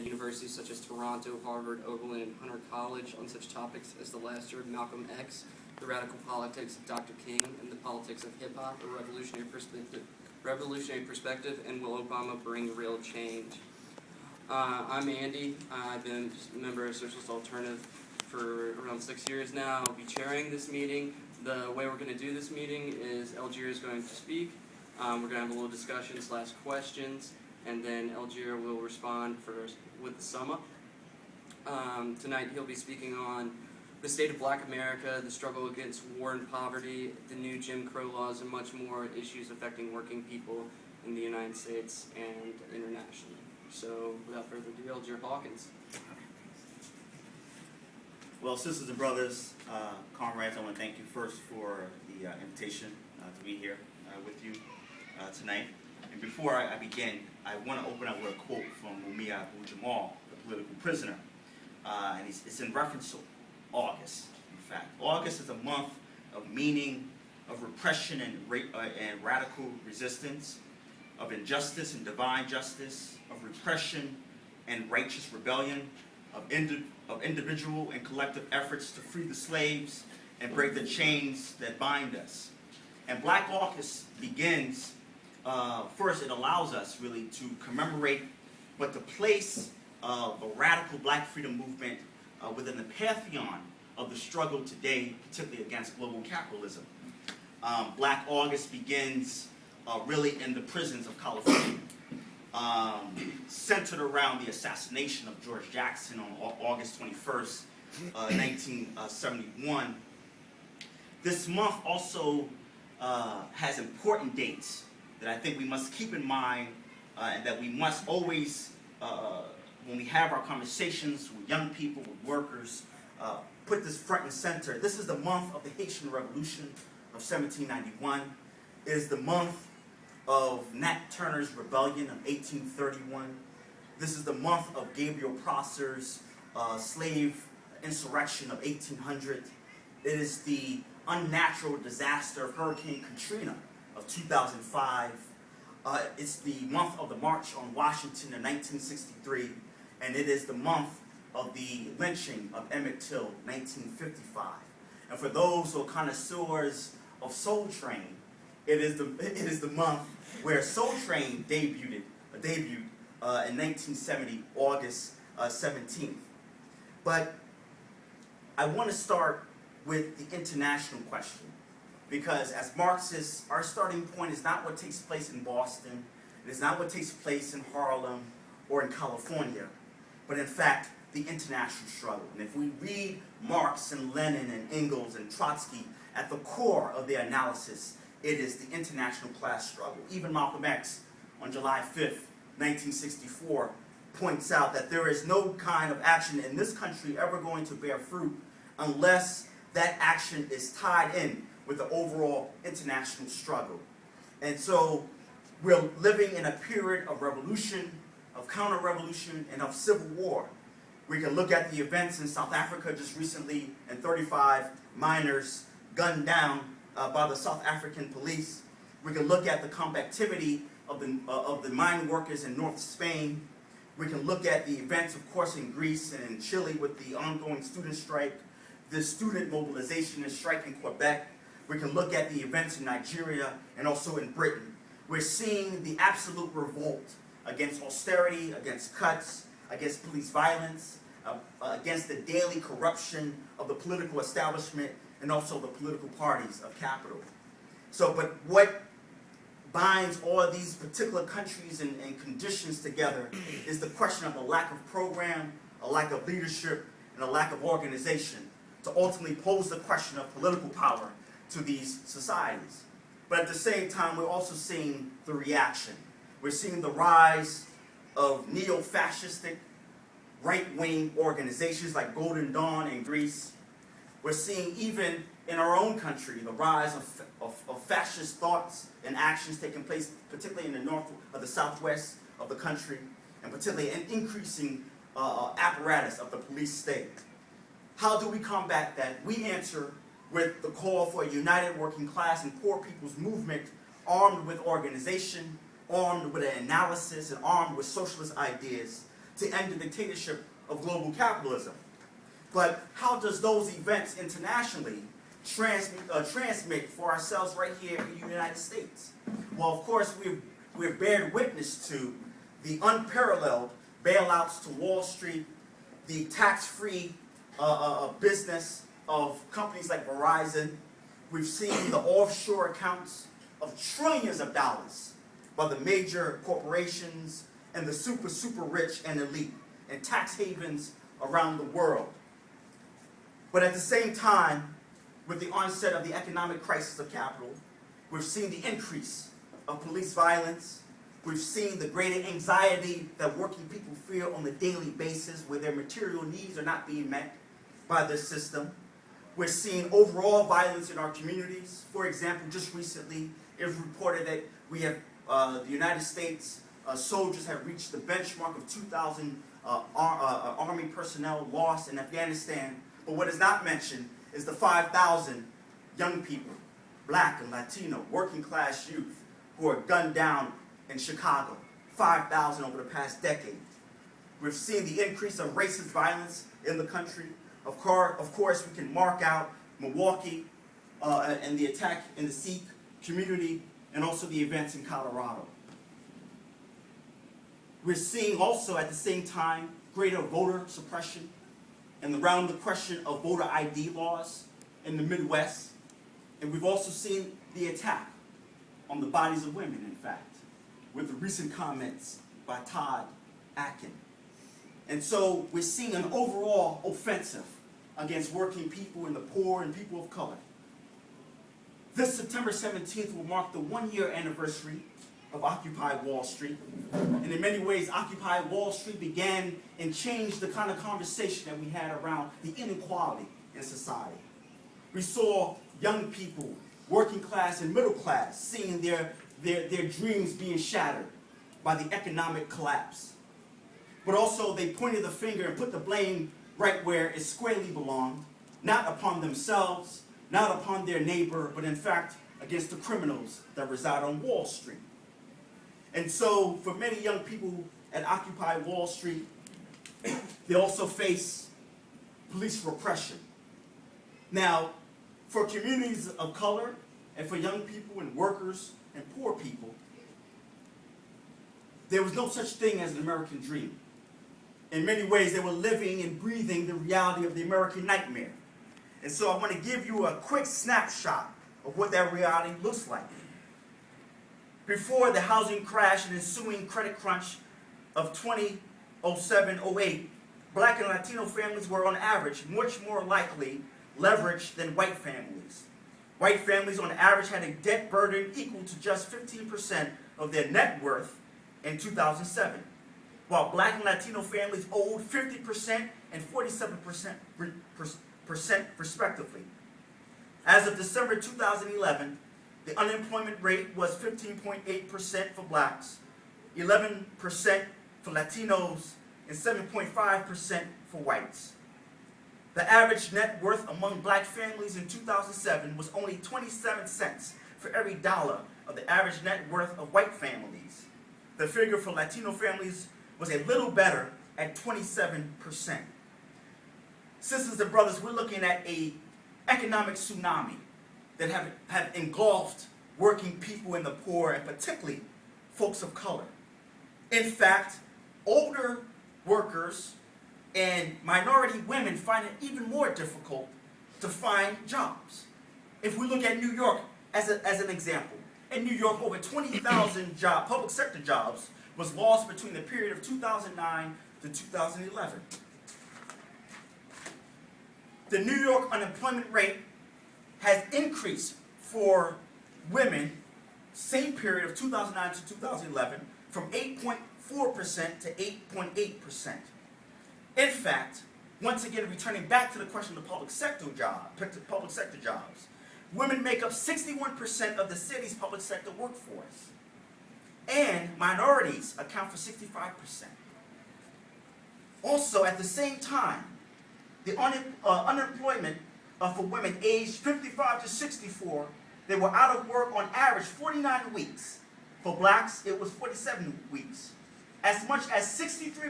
universities such as Toronto, Harvard, Oberlin, and Hunter College on such topics as the last year of Malcolm X, the radical politics of Dr. King, and the politics of hip-hop, a revolutionary perspective, and will Obama bring real change? I'm Andy. I've been a member of Socialist Alternative for around 6 years now. I'll be chairing this meeting. The way we're going to do this meeting is Eljeer is going to speak. We're going to have a little discussion / questions, and then Eljeer will respond with the sum up. Tonight he'll be speaking on the state of Black America, the struggle against war and poverty, the new Jim Crow laws, and much more issues affecting working people in the United States and internationally. So, without further ado, Eljeer Hawkins. Well, sisters and brothers, comrades, I want to thank you first for the invitation to be here with you tonight. And before I begin, I want to open up with a quote from Mumia Abu-Jamal, the political prisoner. And it's in reference to August, in fact. August is a month of meaning, of repression and radical resistance, of injustice and divine justice, of repression and righteous rebellion, of individual and collective efforts to free the slaves and break the chains that bind us. And Black August begins, first it allows us really to commemorate but the place of a radical Black freedom movement within the pantheon of the struggle today, particularly against global capitalism. Black August begins really in the prisons of California, centered around the assassination of George Jackson on August 21st, 1971. This month also has important dates that I think we must keep in mind and that we must always, when we have our conversations with young people, with workers, put this front and center. This is the month of the Haitian Revolution of 1791. It is the month of Nat Turner's Rebellion of 1831. This is the month of Gabriel Prosser's slave insurrection of 1800. It is the unnatural disaster of Hurricane Katrina of 2005. It's the month of the March on Washington in 1963, and it is the month of the lynching of Emmett Till, 1955. And for those who are connoisseurs of Soul Train, it is the month where Soul Train debuted in 1970, August 17th. But I want to start with the international question, because as Marxists, our starting point is not what takes place in Boston, it is not what takes place in Harlem or in California, but in fact, the international struggle. And if we read Marx and Lenin and Engels and Trotsky, at the core of their analysis, it is the international class struggle. Even Malcolm X, on July 5th, 1964, points out that there is no kind of action in this country ever going to bear fruit unless that action is tied in with the overall international struggle. And so we're living in a period of revolution, of counter-revolution, and of civil war. We can look at the events in South Africa just recently, and 35 miners gunned down by the South African police. We can look at the combativity of the mine workers in North Spain. We can look at the events, of course, in Greece and in Chile with the ongoing student strike, the student mobilization and strike in Quebec. We can look at the events in Nigeria and also in Britain. We're seeing the absolute revolt against austerity, against cuts, against police violence, against the daily corruption of the political establishment and also the political parties of capital. So, but what binds all of these particular countries and conditions together is the question of a lack of program, a lack of leadership, and a lack of organization to ultimately pose the question of political power to these societies. But at the same time, we're also seeing the reaction. We're seeing the rise of neo-fascistic right-wing organizations like Golden Dawn in Greece. We're seeing even in our own country the rise of fascist thoughts and actions taking place, particularly in the north of the southwest of the country, and particularly an increasing apparatus of the police state. How do we combat that? We answer with the call for a united working class and poor people's movement armed with organization, armed with an analysis, and armed with socialist ideas to end the dictatorship of global capitalism. But how does those events internationally transmit for ourselves right here in the United States? Well, of course, we've bared witness to the unparalleled bailouts to Wall Street, the tax-free business of companies like Verizon. We've seen the offshore accounts of trillions of dollars by the major corporations and the super rich and elite and tax havens around the world. But at the same time, with the onset of the economic crisis of capital, we've seen the increase of police violence. We've seen the greater anxiety that working people feel on a daily basis where their material needs are not being met by this system. We're seeing overall violence in our communities. For example, just recently, it was reported that we have the United States soldiers have reached the benchmark of 2,000 Army personnel lost in Afghanistan. But what is not mentioned is the 5,000 young people, black and Latino, working class youth, who are gunned down in Chicago, 5,000 over the past decade. We've seen the increase of racist violence in the country. Of course, we can mark out Milwaukee and the attack in the Sikh community, and also the events in Colorado. We're seeing also at the same time greater voter suppression and around the question of voter ID laws in the Midwest. And we've also seen the attack on the bodies of women, in fact, with the recent comments by Todd Akin. And so we're seeing an overall offensive against working people and the poor and people of color. This September 17th will mark the one-year anniversary of Occupy Wall Street. And in many ways, Occupy Wall Street began and changed the kind of conversation that we had around the inequality in society. We saw young people, working class and middle class, seeing their dreams being shattered by the economic collapse. But also they pointed the finger and put the blame right where it squarely belonged, not upon themselves, not upon their neighbor, but in fact against the criminals that reside on Wall Street. And so for many young people at Occupy Wall Street, they also face police repression. Now, for communities of color and for young people and workers and poor people, there was no such thing as an American dream. In many ways, they were living and breathing the reality of the American nightmare. And so I want to give you a quick snapshot of what that reality looks like. Before the housing crash and ensuing credit crunch of 2007-08, black and Latino families were on average much more likely leveraged than white families. White families on average had a debt burden equal to just 15% of their net worth in 2007, while black and Latino families owed 50% and 47% respectively. As of December 2011, the unemployment rate was 15.8% for blacks, 11% for Latinos, and 7.5% for whites. The average net worth among black families in 2007 was only 27 cents for every dollar of the average net worth of white families. The figure for Latino families was a little better at 27%. Sisters and brothers, we're looking at an economic tsunami that have engulfed working people and the poor, and particularly folks of color. In fact, older workers and minority women find it even more difficult to find jobs. If we look at New York as an example, in New York, over 20,000 public sector jobs was lost between the period of 2009 to 2011. The New York unemployment rate has increased for women, same period of 2009 to 2011, from 8.4% to 8.8%. In fact, once again, returning back to the question of public sector jobs, women make up 61% of the city's public sector workforce, and minorities account for 65%. Also, at the same time, the unemployment for women aged 55 to 64, they were out of work on average 49 weeks. For blacks, it was 47 weeks. As much as 63